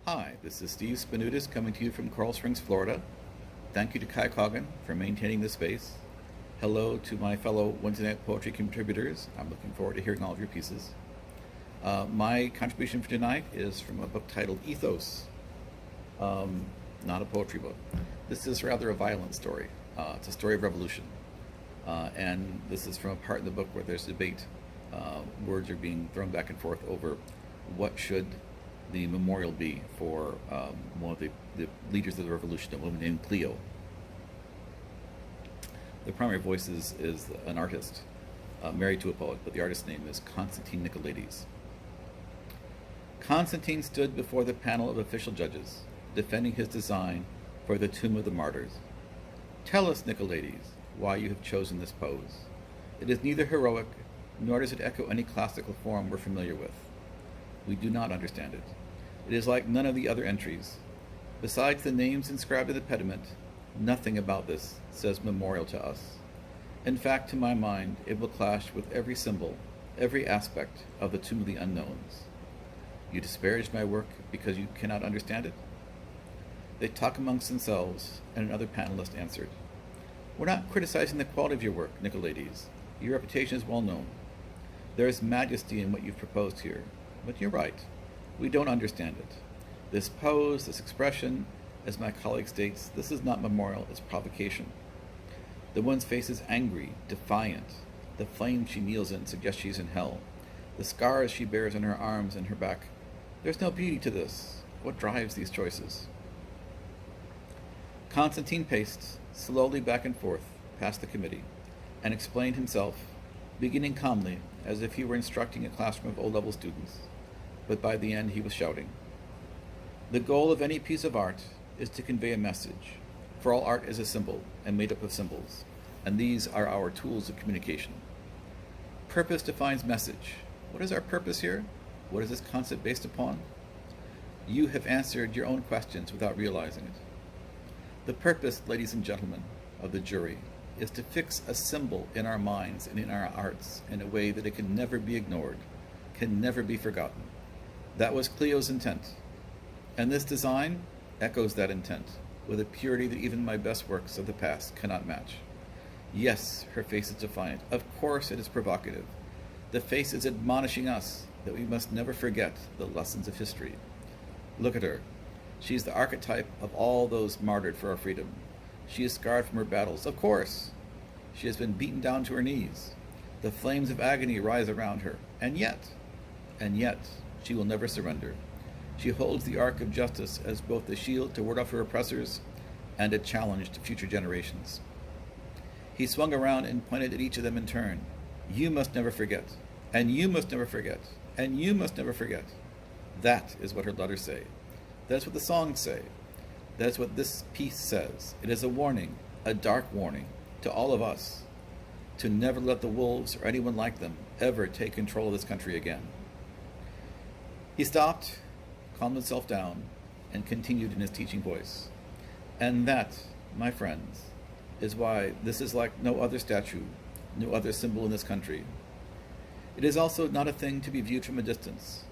Hi, this is Steve Spanoudis coming to you from Coral Springs, Florida. Thank you to Kai Coggin for maintaining this space. Hello to my fellow Wednesday Night Poetry contributors. I'm looking forward to hearing all of your pieces. My contribution for tonight is from a book titled Ethos, not a poetry book. This is rather a violent story. It's a story of revolution. And this is from a part in the book where there's debate. Words are being thrown back and forth over what should the memorial be for one of the leaders of the revolution, a woman named Cleo. The primary voice is an artist married to a poet, but the artist's name is Constantine Nicolaides. Constantine stood before the panel of official judges, defending his design for the tomb of the martyrs. Tell us, Nicolaides, why you have chosen this pose. It is neither heroic, nor does it echo any classical form we're familiar with. We do not understand it. It is like none of the other entries. Besides the names inscribed in the pediment, nothing about this says memorial to us. In fact, to my mind, it will clash with every symbol, every aspect of the Tomb of the Unknowns. You disparage my work because you cannot understand it? They talk amongst themselves, and another panelist answered, We're not criticizing the quality of your work, Nicolaides. Your reputation is well known. There is majesty in what you've proposed here, but you're right. We don't understand it. This pose, this expression, as my colleague states, this is not memorial, it's provocation. The woman's face is angry, defiant. The flame she kneels in suggests she's in hell. The scars she bears on her arms and her back. There's no beauty to this. What drives these choices? Constantine paced slowly back and forth past the committee and explained himself, beginning calmly as if he were instructing a classroom of O-level students. But by the end he was shouting. The goal of any piece of art is to convey a message, for all art is a symbol and made up of symbols, and these are our tools of communication. Purpose defines message. What is our purpose here? What is this concept based upon? You have answered your own questions without realizing it. The purpose, ladies and gentlemen, of the jury is to fix a symbol in our minds and in our hearts in a way that it can never be ignored, can never be forgotten. That was Cleo's intent, and this design echoes that intent with a purity that even my best works of the past cannot match. Yes, her face is defiant. Of course it is provocative. The face is admonishing us that we must never forget the lessons of history. Look at her. She's the archetype of all those martyred for our freedom. She is scarred from her battles. Of course. She has been beaten down to her knees. The flames of agony rise around her. And yet, she will never surrender. She holds the arc of justice as both a shield to ward off her oppressors and a challenge to future generations. He swung around and pointed at each of them in turn. You must never forget. And you must never forget. And you must never forget. That is what her letters say. That is what the songs say. That is what this piece says. It is a warning, a dark warning, to all of us, to never let the wolves or anyone like them ever take control of this country again. He stopped, calmed himself down, and continued in his teaching voice. And that, my friends, is why this is like no other statue, no other symbol in this country. It is also not a thing to be viewed from a distance.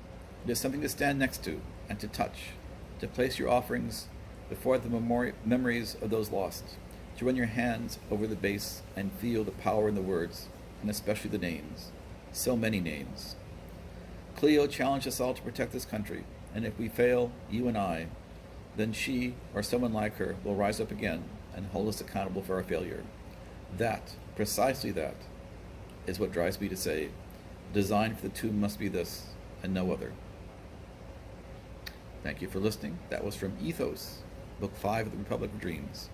It is something to stand next to and to touch, to place your offerings before the memories of those lost, to run your hands over the base and feel the power in the words, and especially the names, so many names. Cleo challenged us all to protect this country, and if we fail, you and I, then she or someone like her will rise up again and hold us accountable for our failure. That, precisely that, is what drives me to say, design for the tomb must be this and no other. Thank you for listening. That was from Ethos, Book 5 of the Republic of Dreams.